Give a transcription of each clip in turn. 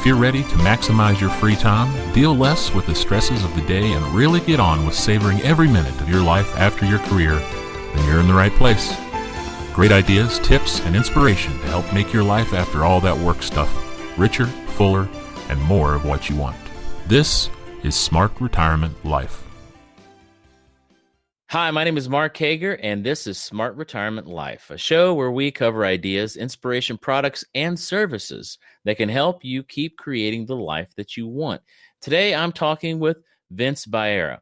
If you're ready to maximize your free time, deal less with the stresses of the day, and really get on with savoring every minute of your life after your career, then you're in the right place. Great ideas, tips, and inspiration to help make your life after all that work stuff richer, fuller, and more of what you want. This is Smart Retirement Life. Hi, my name is Mark Hager, and this is Smart Retirement Life, a show where we cover ideas, inspiration, products, and services that can help you keep creating the life that you want. Today, I'm talking with Vince Baiera,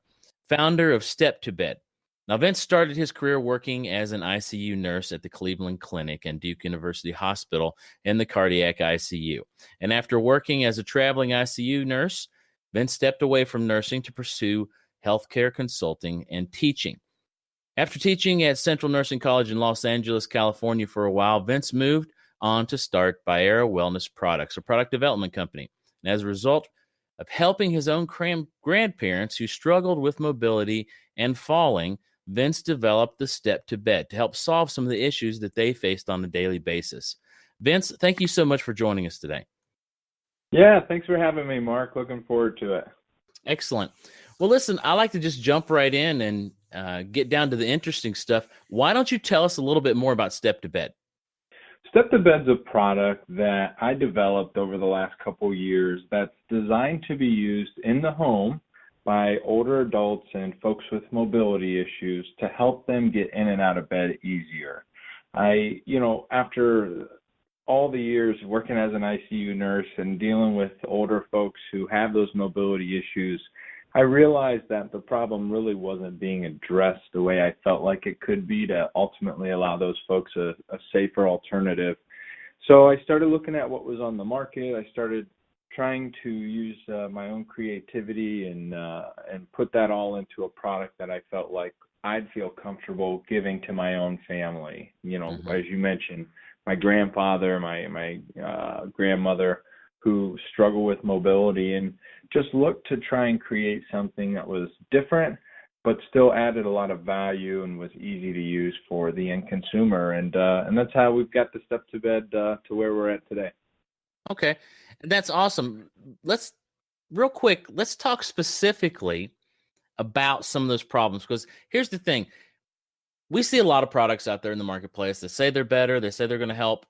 founder of Step2Bed. Now, Vince started his career working as an ICU nurse at the Cleveland Clinic and Duke University Hospital in the cardiac ICU. And after working as a traveling ICU nurse, Vince stepped away from nursing to pursue healthcare consulting and teaching. After teaching at Central Nursing College in Los Angeles, California for a while, Vince moved on to start Baiera Wellness Products, a product development company. And as a result of helping his own grandparents who struggled with mobility and falling, Vince developed the Step2Bed to help solve some of the issues that they faced on a daily basis. Vince, thank you so much for joining us today. Yeah, thanks for having me, Mark. Looking forward to it. Excellent. Well, listen, I like to just jump right in and get down to the interesting stuff. Why don't you tell us a little bit more about Step2Bed? Step2Bed's a product that I developed over the last couple years that's designed to be used in the home by older adults and folks with mobility issues to help them get in and out of bed easier. After all the years working as an ICU nurse and dealing with older folks who have those mobility issues, I realized that the problem really wasn't being addressed the way I felt like it could be to ultimately allow those folks a safer alternative. So I started looking at what was on the market. I started trying to use my own creativity and put that all into a product that I felt like I'd feel comfortable giving to my own family. As you mentioned, my grandfather, my grandmother who struggle with mobility, and just looked to try and create something that was different, but still added a lot of value and was easy to use for the end consumer. And that's how we've got the Step2Bed to where we're at today. Okay, that's awesome. Let's talk specifically about some of those problems, because here's the thing. We see a lot of products out there in the marketplace that say they're better, they say they're going to help,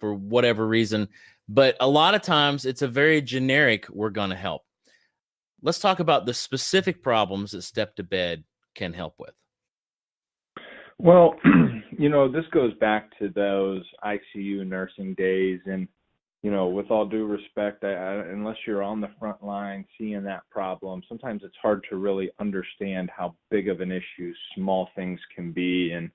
for whatever reason, but a lot of times it's a very generic, we're going to help. Let's talk about the specific problems that Step2Bed can help with. Well, this goes back to those ICU nursing days, and with all due respect, unless you're on the front line seeing that problem, sometimes it's hard to really understand how big of an issue small things can be. And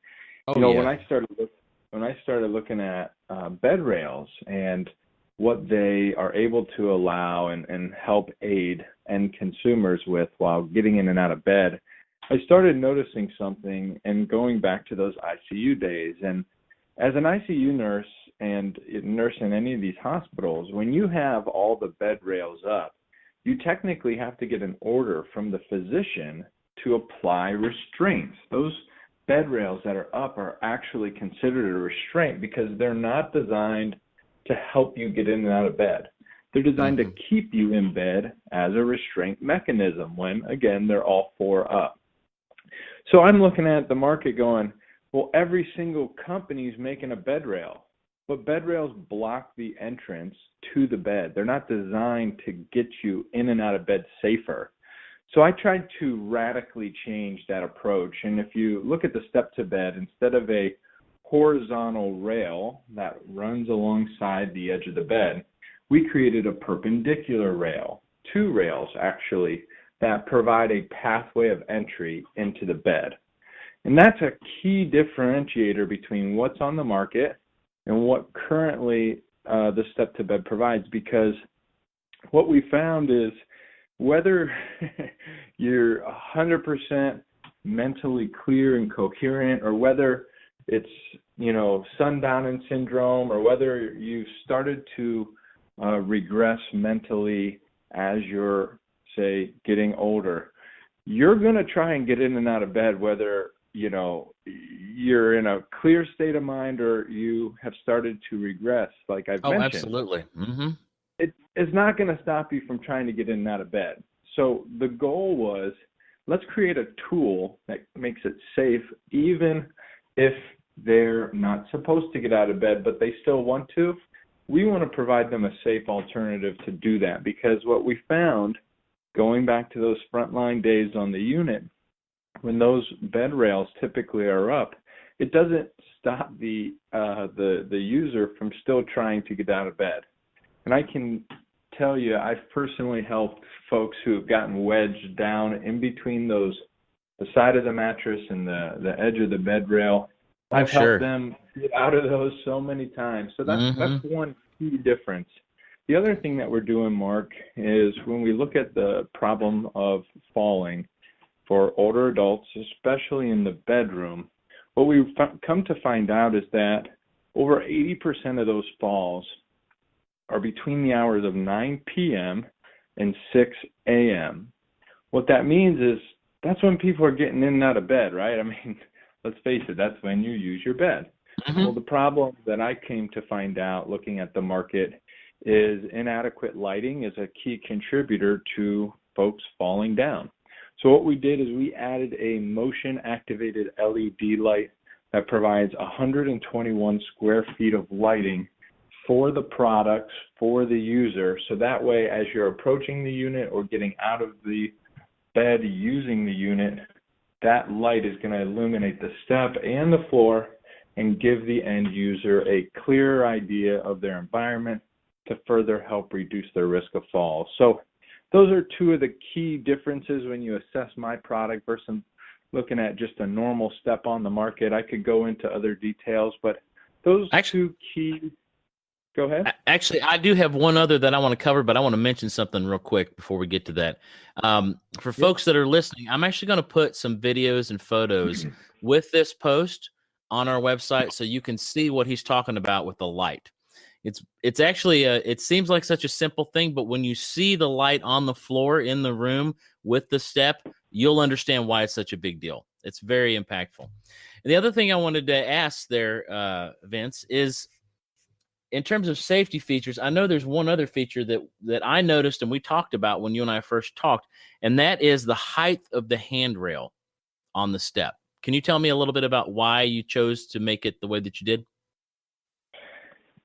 when I started looking at bed rails and what they are able to allow and help aid end consumers with while getting in and out of bed, I started noticing something and going back to those ICU days. And as an ICU nurse and nurse in any of these hospitals, when you have all the bed rails up, you technically have to get an order from the physician to apply restraints. Those bed rails that are up are actually considered a restraint because they're not designed to help you get in and out of bed. They're designed to keep you in bed as a restraint mechanism when, again, they're all four up. So I'm looking at the market going, well, every single company is making a bed rail, but bed rails block the entrance to the bed. They're not designed to get you in and out of bed safer. So I tried to radically change that approach. And if you look at the Step2Bed, instead of a horizontal rail that runs alongside the edge of the bed, we created a perpendicular rail, two rails actually, that provide a pathway of entry into the bed. And that's a key differentiator between what's on the market and what currently the Step2Bed provides, because what we found is whether you're 100% mentally clear and coherent, or whether it's, sundowning syndrome, or whether you started to regress mentally as you're, say, getting older, you're going to try and get in and out of bed, whether you're in a clear state of mind or you have started to regress, like I've mentioned. Absolutely. Mm-hmm. is not going to stop you from trying to get in and out of bed. So the goal was, let's create a tool that makes it safe, even if they're not supposed to get out of bed, but they still want to. We want to provide them a safe alternative to do that, because what we found, going back to those frontline days on the unit, when those bed rails typically are up, it doesn't stop the user from still trying to get out of bed. And I can tell you, I've personally helped folks who have gotten wedged down in between the side of the mattress and the edge of the bed rail. I've helped them get out of those so many times. So that's one key difference. The other thing that we're doing, Mark, is when we look at the problem of falling for older adults, especially in the bedroom, what we've come to find out is that over 80% of those falls are between the hours of 9 p.m. and 6 a.m. What that means is that's when people are getting in and out of bed, right? I mean, let's face it, that's when you use your bed. Well, the problem that I came to find out looking at the market is inadequate lighting is a key contributor to folks falling down. So what we did is we added a motion-activated LED light that provides 121 square feet of lighting for the products, for the user. So that way, as you're approaching the unit or getting out of the bed using the unit, that light is going to illuminate the step and the floor and give the end user a clearer idea of their environment to further help reduce their risk of falls. So those are two of the key differences when you assess my product versus looking at just a normal step on the market. I could go into other details, but those two key. Go ahead. Actually, I do have one other that I want to cover, but I want to mention something real quick before we get to that. For folks that are listening, I'm actually going to put some videos and photos with this post on our website so you can see what he's talking about with the light. It's actually it seems like such a simple thing, but when you see the light on the floor in the room with the step, you'll understand why it's such a big deal. It's very impactful. And the other thing I wanted to ask there, Vince, is in terms of safety features, I know there's one other feature that I noticed and we talked about when you and I first talked, and that is the height of the handrail on the step. Can you tell me a little bit about why you chose to make it the way that you did?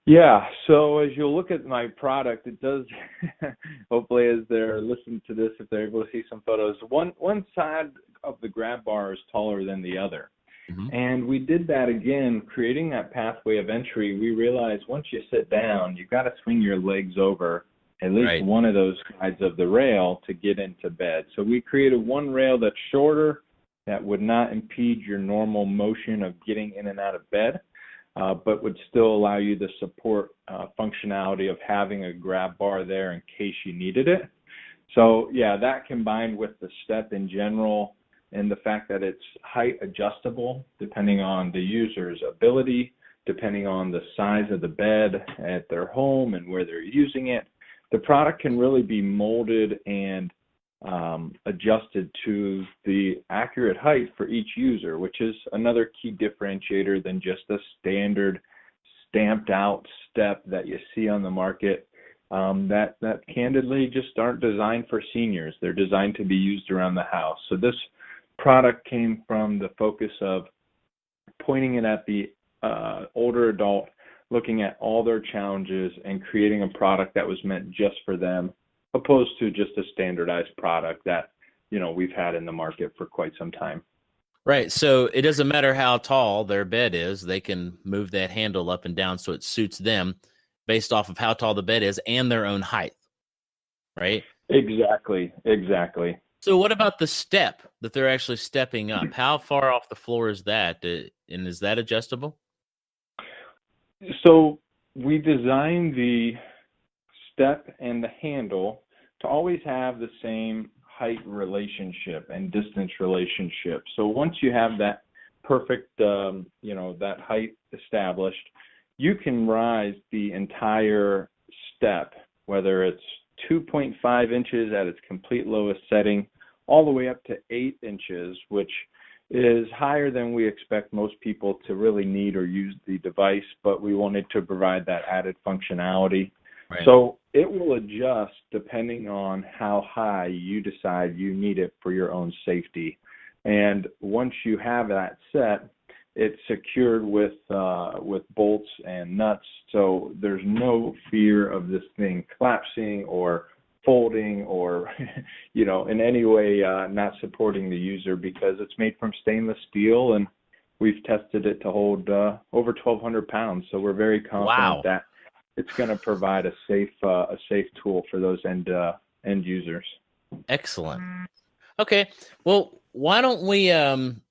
Yeah, so as you look at my product, it does, hopefully as they're listening to this, if they're able to see some photos, one side of the grab bar is taller than the other. And we did that again, creating that pathway of entry. We realized once you sit down, you've got to swing your legs over at least one of those sides of the rail to get into bed. So we created one rail that's shorter, that would not impede your normal motion of getting in and out of bed, but would still allow you the support functionality of having a grab bar there in case you needed it. So yeah, that combined with the step in general and the fact that it's height adjustable depending on the user's ability, depending on the size of the bed at their home and where they're using it, the product can really be molded and adjusted to the accurate height for each user, which is another key differentiator than just the standard stamped out step that you see on the market that candidly just aren't designed for seniors. They're designed to be used around the house. So this product came from the focus of pointing it at the older adult, looking at all their challenges and creating a product that was meant just for them, opposed to just a standardized product that, you know, we've had in the market for quite some time. Right. So it doesn't matter how tall their bed is. They can move that handle up and down so it suits them based off of how tall the bed is and their own height. Right? Exactly. So what about the step that they're actually stepping up? How far off the floor is that? And is that adjustable? So we designed the step and the handle to always have the same height relationship and distance relationship. So once you have that perfect, that height established, you can rise the entire step, whether it's 2.5 inches at its complete lowest setting, all the way up to 8 inches, which is higher than we expect most people to really need or use the device, but we wanted to provide that added functionality. Right. So it will adjust depending on how high you decide you need it for your own safety. And once you have that set, it's secured with bolts and nuts, so there's no fear of this thing collapsing or folding or in any way not supporting the user, because it's made from stainless steel, and we've tested it to hold over 1,200 pounds. So we're very confident that it's going to provide a safe tool for those end users. Excellent. Okay, well, why don't we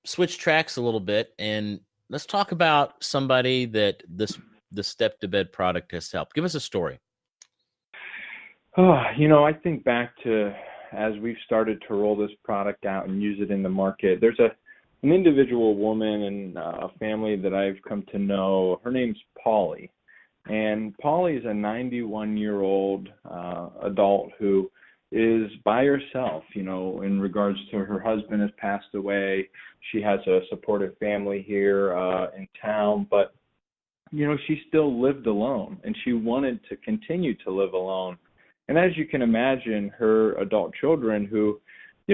switch tracks a little bit, and let's talk about somebody that the Step2Bed product has helped. Give us a story. Oh, I think back to as we've started to roll this product out and use it in the market. There's an individual woman and a family that I've come to know. Her name's Polly. And Polly is a 91-year-old adult who is by herself, in regards to her husband has passed away. She has a supportive family here in town, but, she still lived alone, and she wanted to continue to live alone. And as you can imagine, her adult children who,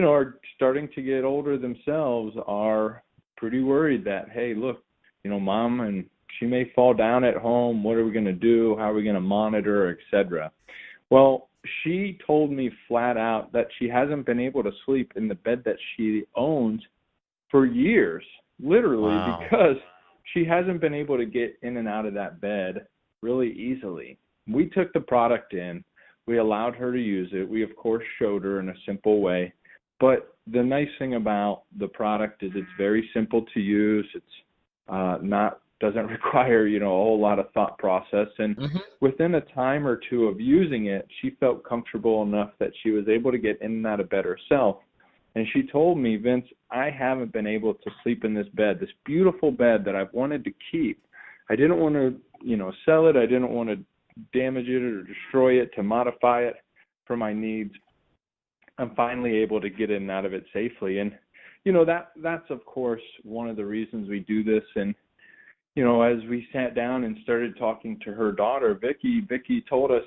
are starting to get older themselves are pretty worried that, hey, look, mom, and she may fall down at home. What are we going to do? How are we going to monitor, etc.? Well, she told me flat out that she hasn't been able to sleep in the bed that she owns for years, literally, Wow. because she hasn't been able to get in and out of that bed really easily. We took the product in. We allowed her to use it. We, of course, showed her in a simple way. But the nice thing about the product is it's very simple to use. It's doesn't require, a whole lot of thought process. And within a time or two of using it, she felt comfortable enough that she was able to get in and out of bed herself. And she told me, Vince, I haven't been able to sleep in this bed, this beautiful bed that I've wanted to keep. I didn't want to, sell it. I didn't want to damage it or destroy it to modify it for my needs. I'm finally able to get in and out of it safely. And, that's, of course, one of the reasons we do this. And, as we sat down and started talking to her daughter, Vicky told us,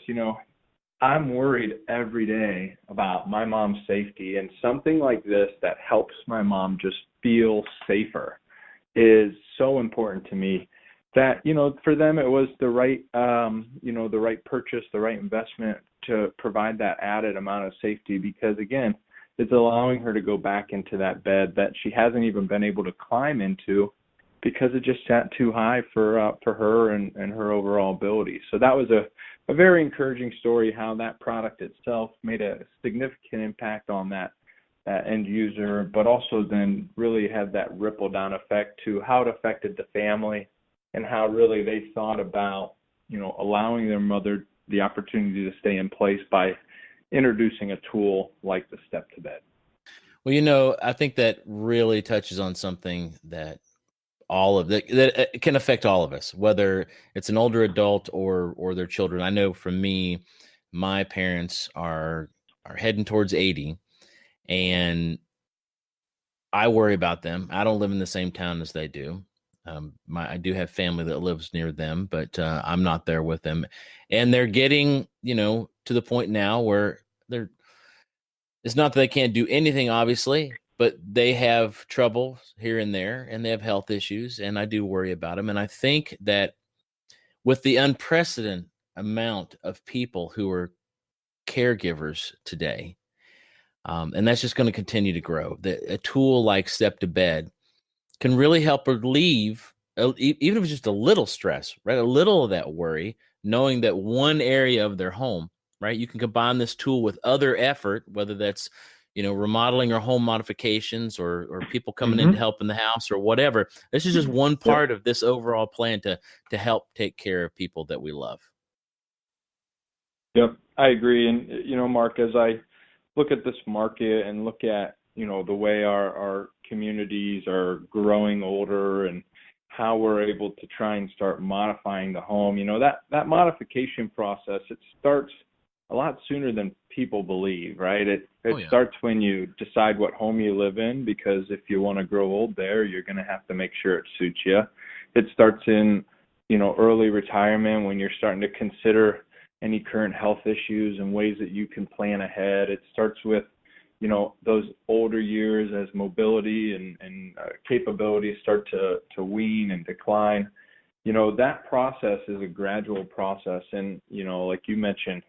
I'm worried every day about my mom's safety, and something like this that helps my mom just feel safer is so important to me that, for them it was the right, the right purchase, the right investment to provide that added amount of safety, because again, it's allowing her to go back into that bed that she hasn't even been able to climb into because it just sat too high for her and her overall ability. So that was a very encouraging story, how that product itself made a significant impact on that end user, but also then really had that ripple down effect to how it affected the family and how really they thought about, allowing their mother the opportunity to stay in place by introducing a tool like the Step2Bed. Well, I think that really touches on something that all of that can affect all of us, whether it's an older adult or their children. I know for me, my parents are heading towards 80, and I worry about them. I don't live in the same town as they do. I do have family that lives near them, but I'm not there with them, and they're getting, to the point now where it's not that they can't do anything, obviously, but they have trouble here and there, and they have health issues, and I do worry about them. And I think that with the unprecedented amount of people who are caregivers today, and that's just going to continue to grow, a tool like Step2Bed can really help relieve, even if it's just a little stress, right? A little of that worry, knowing that one area of their home, right? You can combine this tool with other effort, whether that's, remodeling or home modifications or people coming in to help in the house or whatever. This is just one part of this overall plan to help take care of people that we love. Yep, I agree. And, Mark, as I look at this market and look at, the way our communities are growing older and how we're able to try and start modifying the home, that modification process, it starts a lot sooner than people believe, right? It starts when you decide what home you live in, because if you want to grow old there, you're going to have to make sure it suits you. It starts in, early retirement when you're starting to consider, any current health issues and ways that you can plan ahead. It starts with, you know, those older years as mobility and capabilities start to wean and decline. You know, that process is a gradual process. And, you know, like you mentioned,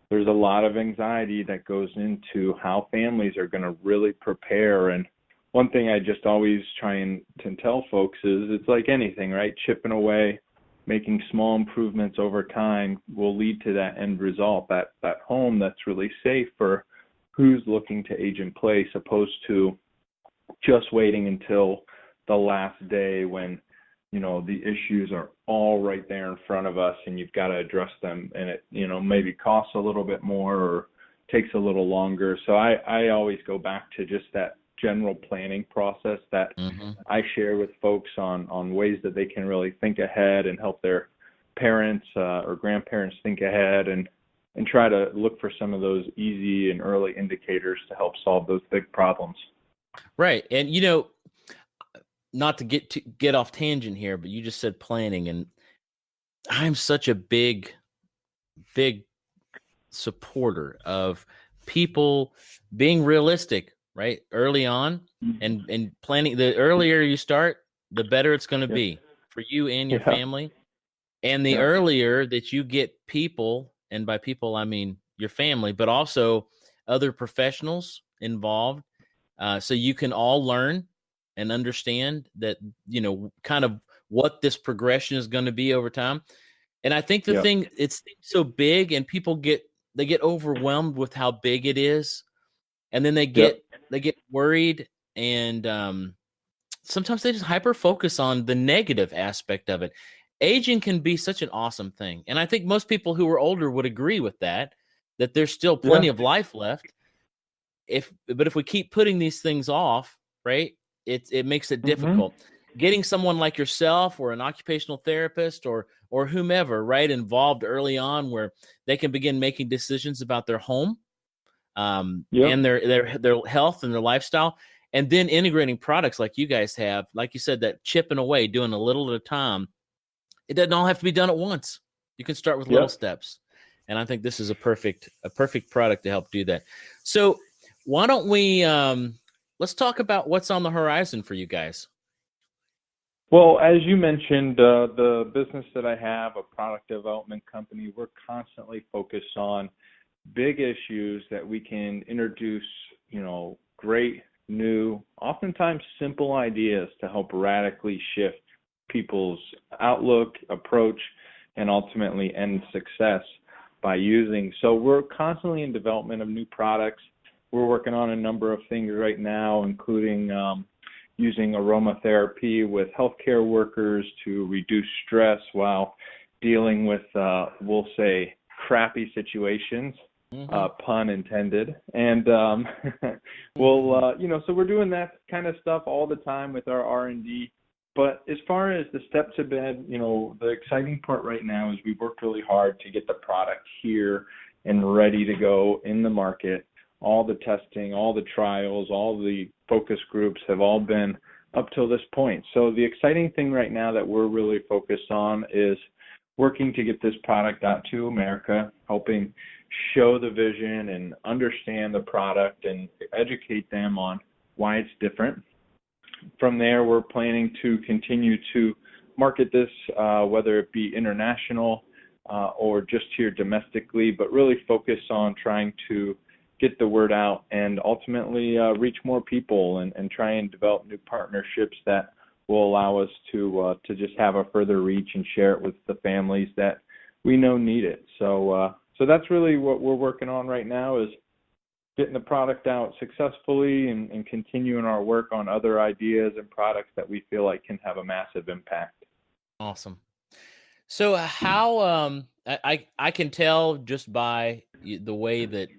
there's a lot of anxiety that goes into how families are going to really prepare. And one thing I just always try and to tell folks is it's like anything, right? Chipping away, making small improvements over time will lead to that end result, that home that's really safe for who's looking to age in place, opposed to just waiting until the last day when, you know, the issues are all right there in front of us and you've got to address them, and it, you know, maybe costs a little bit more or takes a little longer. So I always go back to just that general planning process that I share with folks on ways that they can really think ahead and help their parents or grandparents think ahead and try to look for some of those easy and early indicators to help solve those big problems. Right. And, you know, not to get off tangent here, but you just said planning, and I'm such a big supporter of people being realistic, right? Early on, and planning. The earlier you start, the better it's going to be for you and your family. And the earlier that you get people, and by people, I mean your family, but also other professionals involved, so you can all learn and understand that, you know, kind of what this progression is going to be over time. And I think the thing, it's so big and people get overwhelmed with how big it is. And then they get worried, and sometimes they just hyper focus on the negative aspect of it. Aging can be such an awesome thing. And I think most people who are older would agree with that there's still plenty of life left. But if we keep putting these things off, right, it makes it difficult. Getting someone like yourself or an occupational therapist or whomever, right, involved early on, where they can begin making decisions about their home, and their health and their lifestyle, and then integrating products like you guys have, like you said, that chipping away, doing a little at a time. It doesn't all have to be done at once. You can start with little steps. And I think this is a perfect product to help do that. So why don't we, let's talk about what's on the horizon for you guys. Well, as you mentioned, the business that I have, a product development company, we're constantly focused on big issues that we can introduce, you know, great, new, oftentimes simple ideas to help radically shift people's outlook, approach, and ultimately end success by using. So we're constantly in development of new products. We're working on a number of things right now, including using aromatherapy with healthcare workers to reduce stress while dealing with, we'll say, crappy situations, pun intended. And we'll, you know, so we're doing that kind of stuff all the time with our R&D. But as far as the Step2Bed, you know, the exciting part right now is we worked really hard to get the product here and ready to go in the market. All the testing, all the trials, all the focus groups have all been up till this point. So the exciting thing right now that we're really focused on is working to get this product out to America, helping show the vision and understand the product and educate them on why it's different. From there, we're planning to continue to market this, whether it be international or just here domestically, but really focus on trying to get the word out and ultimately reach more people and try and develop new partnerships that will allow us to just have a further reach and share it with the families that we know need it. So that's really what we're working on right now, is getting the product out successfully and continuing our work on other ideas and products that we feel like can have a massive impact. Awesome. So how I can tell just by the way that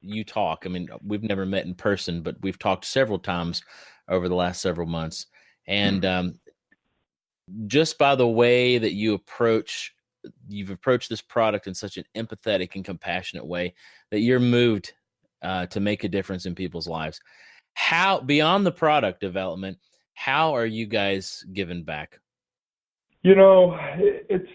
you talk. I mean, we've never met in person, but we've talked several times over the last several months. And just by the way that you've approached this product in such an empathetic and compassionate way, that you're moved to make a difference in people's lives. How, beyond the product development, how are you guys giving back? You know, it's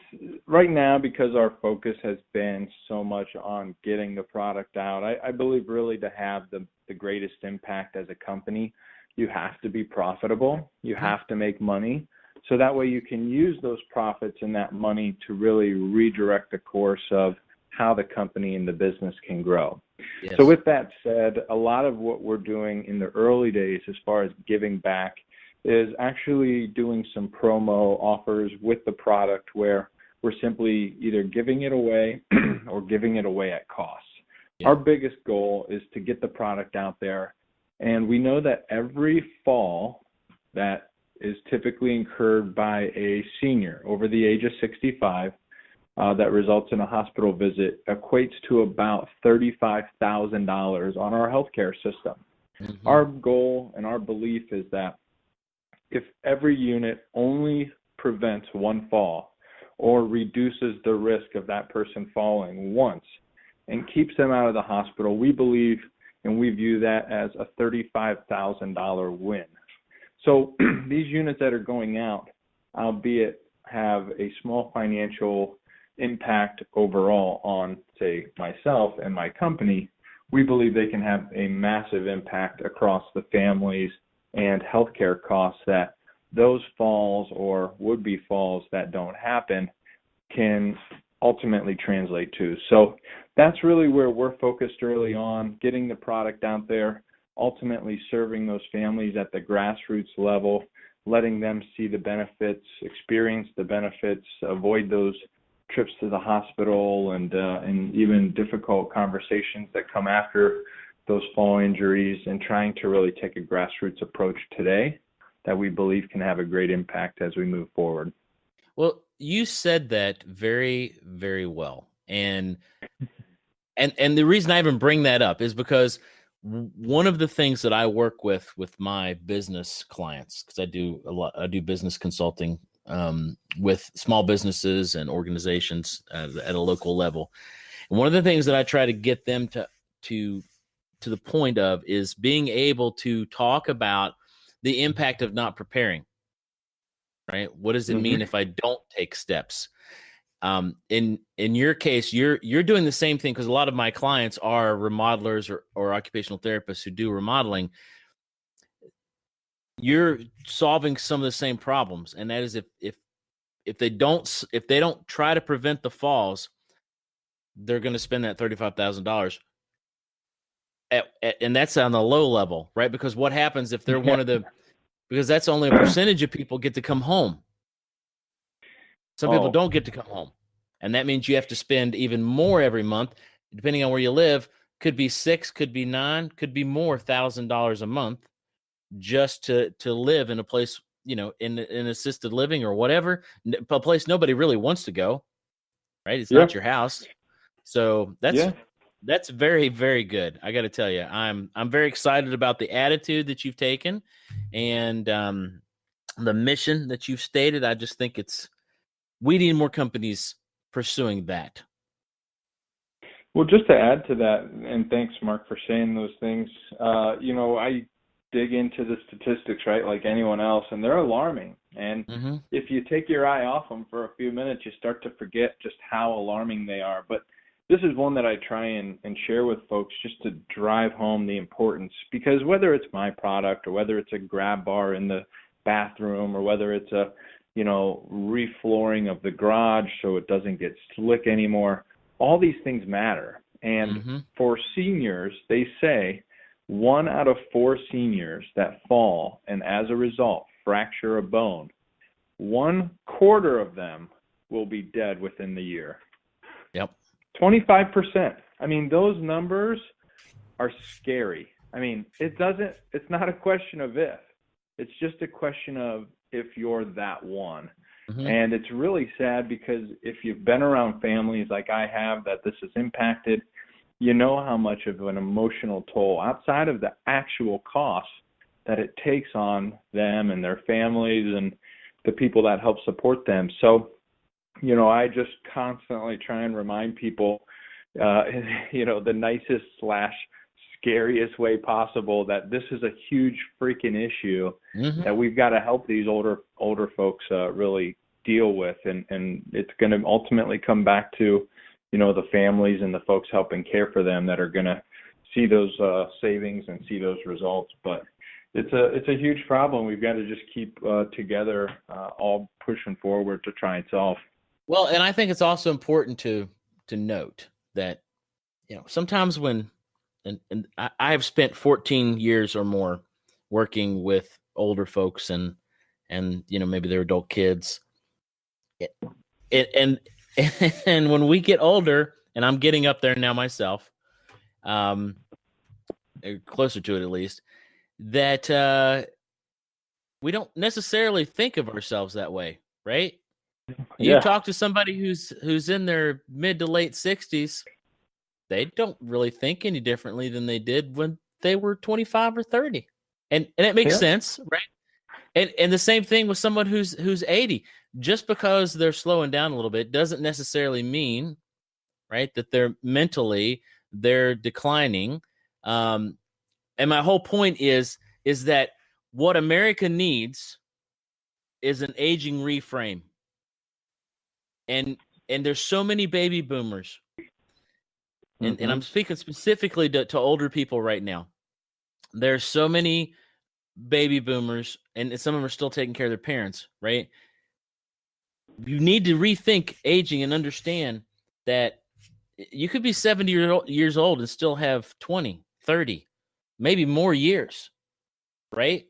right now, because our focus has been so much on getting the product out, I believe really to have the greatest impact as a company, you have to be profitable. You have to make money. So that way you can use those profits and that money to really redirect the course of how the company and the business can grow. Yes. So with that said, a lot of what we're doing in the early days as far as giving back is actually doing some promo offers with the product where we're simply either giving it away or giving it away at cost. Yeah. Our biggest goal is to get the product out there. And we know that every fall that is typically incurred by a senior over the age of 65 that results in a hospital visit equates to about $35,000 on our healthcare system. Mm-hmm. Our goal and our belief is that if every unit only prevents one fall or reduces the risk of that person falling once and keeps them out of the hospital, we believe and we view that as a $35,000 win. So these units that are going out, albeit have a small financial impact overall on, say, myself and my company, we believe they can have a massive impact across the families and healthcare costs that those falls or would-be falls that don't happen can ultimately translate to. So that's really where we're focused early on, getting the product out there, ultimately serving those families at the grassroots level, letting them see the benefits, experience the benefits, avoid those trips to the hospital and even difficult conversations that come after those fall injuries, and trying to really take a grassroots approach today that we believe can have a great impact as we move forward. Well, you said that very, very well. And the reason I even bring that up is because one of the things that I work with my business clients, because I do business consulting with small businesses and organizations at a local level. And one of the things that I try to get them to the point of is being able to talk about the impact of not preparing, right? What does it mean if I don't take steps? In your case, you're doing the same thing, because a lot of my clients are remodelers or occupational therapists who do remodeling. You're solving some of the same problems, and that is if they don't try to prevent the falls, they're going to spend that $35,000. And that's on the low level, right? Because what happens if they're one of the, because that's only a percentage of people get to come home. Some people don't get to come home. And that means you have to spend even more every month, depending on where you live. Could be $6,000, could be $9,000, could be more $1,000 a month just to live in a place, in assisted living or whatever, a place nobody really wants to go, right? It's not your house. So that's very, very good. I got to tell you, I'm very excited about the attitude that you've taken and the mission that you've stated. I just think we need more companies pursuing that. Well, just to add to that, and thanks, Mark, for saying those things, I dig into the statistics, right, like anyone else, and they're alarming. And if you take your eye off them for a few minutes, you start to forget just how alarming they are. But this is one that I try and share with folks just to drive home the importance, because whether it's my product or whether it's a grab bar in the bathroom or whether it's a reflooring of the garage so it doesn't get slick anymore, all these things matter. And for seniors, they say 1 out of 4 seniors that fall and as a result fracture a bone, 1/4 of them will be dead within the year. Yep. 25%. I mean, those numbers are scary. I mean, it's not a question of if. It's just a question of if you're that one. And it's really sad, because if you've been around families like I have that this has impacted, you know how much of an emotional toll outside of the actual cost that it takes on them and their families and the people that help support them. So, I just constantly try and remind people, the nicest / scariest way possible, that this is a huge freaking issue that we've got to help these older folks really deal with, and it's going to ultimately come back to, you know, the families and the folks helping care for them that are going to see those savings and see those results. But it's a huge problem. We've got to just keep together, all pushing forward to try and solve. Well, and I think it's also important to note that, you know, sometimes when, and I have spent 14 years or more working with older folks and you know, maybe they're adult kids. And and when we get older, and I'm getting up there now myself, closer to it at least, that we don't necessarily think of ourselves that way, right? You Yeah. talk to somebody who's in their mid to late 60s, they don't really think any differently than they did when they were 25 or 30. And it makes sense, right? And the same thing with someone who's 80. Just because they're slowing down a little bit doesn't necessarily mean, right, that they're declining. And my whole point is that what America needs is an aging reframe. And there's so many baby boomers. And I'm speaking specifically to older people right now. There's so many baby boomers, and some of them are still taking care of their parents, right? You need to rethink aging and understand that you could be 70 years old and still have 20, 30, maybe more years, right?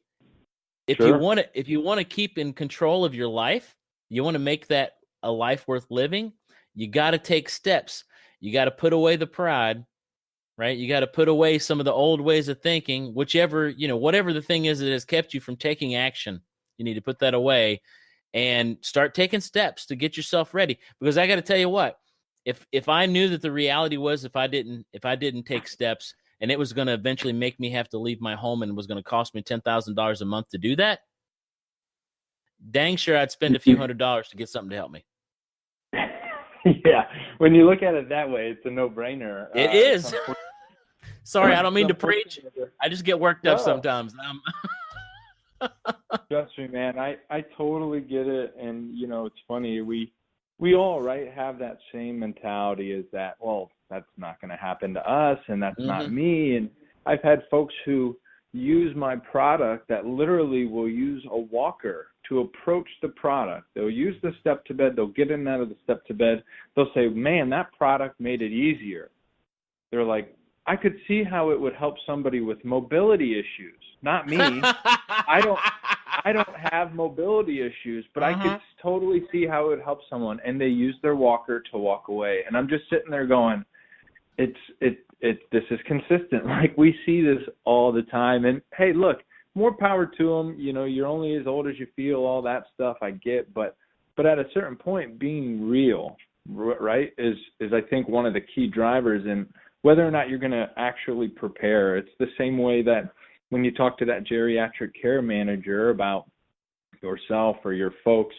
If you want to keep in control of your life, you want to make that a life worth living, you got to take steps. You got to put away the pride, right? You got to put away some of the old ways of thinking, whatever the thing is that has kept you from taking action. You need to put that away and start taking steps to get yourself ready. Because I got to tell you what, if I knew that the reality was if I didn't take steps and it was going to eventually make me have to leave my home and was going to cost me $10,000 a month to do that, dang sure I'd spend a few $100s to get something to help me. Yeah, when you look at it that way, it's a no-brainer. It is. Sorry, I don't mean to preach. I just get worked up sometimes. Trust me, man. I totally get it. And, you know, it's funny. We all, right, have that same mentality is that, well, that's not going to happen to us and that's not me. And I've had folks who use my product that literally will use a walker to approach the product. They'll use the Step2Bed. They'll get in and out of the Step2Bed. They'll say, man, that product made it easier. They're like, I could see how it would help somebody with mobility issues. Not me. I don't have mobility issues, but I could totally see how it would help someone. And they use their walker to walk away. And I'm just sitting there going, this is consistent. Like, we see this all the time. And hey, look, more power to them. You know, you're only as old as you feel, all that stuff I get. But at a certain point, being real, right, is I think one of the key drivers in whether or not you're going to actually prepare. It's the same way that when you talk to that geriatric care manager about yourself or your folks,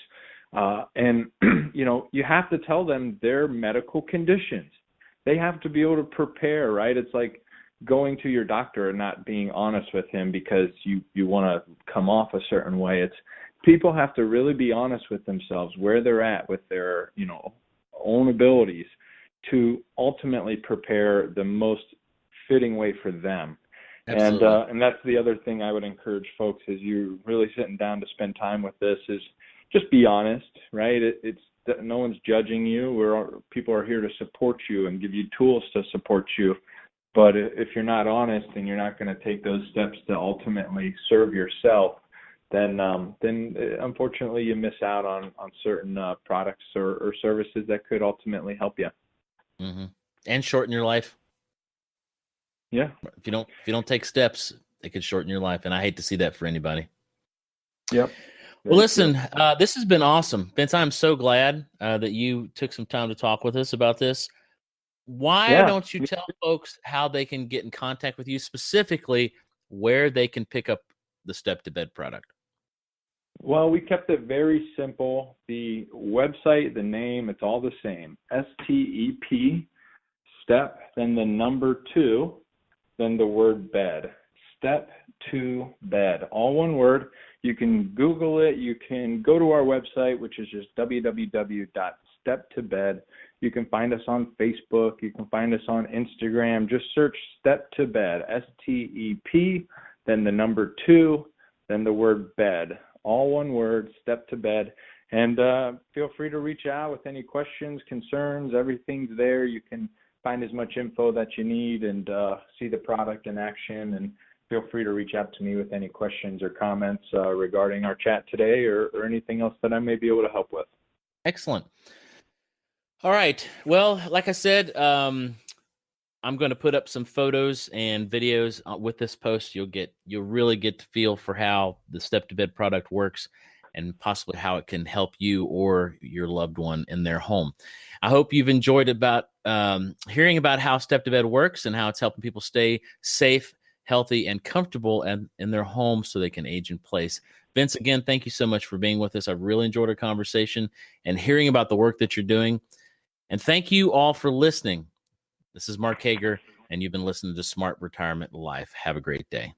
and, you know, you have to tell them their medical conditions. They have to be able to prepare, right? It's like going to your doctor and not being honest with him because you want to come off a certain way. It's people have to really be honest with themselves, where they're at with their, you know, own abilities to ultimately prepare the most fitting way for them. Absolutely. And that's the other thing I would encourage folks as you're really sitting down to spend time with this is just be honest, right? It's no one's judging you. People are here to support you and give you tools to support you. But if you're not honest and you're not going to take those steps to ultimately serve yourself, then unfortunately you miss out on certain products or services that could ultimately help you. Mm-hmm. And shorten your life. Yeah. If you don't take steps, it could shorten your life, and I hate to see that for anybody. Yep. Well, listen, this has been awesome, Vince. I'm so glad that you took some time to talk with us about this. Why don't you tell folks how they can get in contact with you, specifically where they can pick up the Step2Bed product? Well, we kept it very simple. The website, the name, it's all the same. STEP, step, then the number 2, then the word bed. Step2Bed, all one word. You can Google it. You can go to our website, which is just www.step2bed. You can find us on Facebook. You can find us on Instagram. Just search Step2Bed, STEP, then the number 2, then the word bed. All one word, Step2Bed. And feel free to reach out with any questions, concerns. Everything's there. You can find as much info that you need and see the product in action. And feel free to reach out to me with any questions or comments regarding our chat today or anything else that I may be able to help with. Excellent. All right. Well, like I said, I'm going to put up some photos and videos with this post. You'll really get to feel for how the Step2Bed product works and possibly how it can help you or your loved one in their home. I hope you've enjoyed hearing about how Step2Bed works and how it's helping people stay safe, healthy, and comfortable in their home so they can age in place. Vince, again, thank you so much for being with us. I've really enjoyed our conversation and hearing about the work that you're doing. And thank you all for listening. This is Mark Hager, and you've been listening to Smart Retirement Life. Have a great day.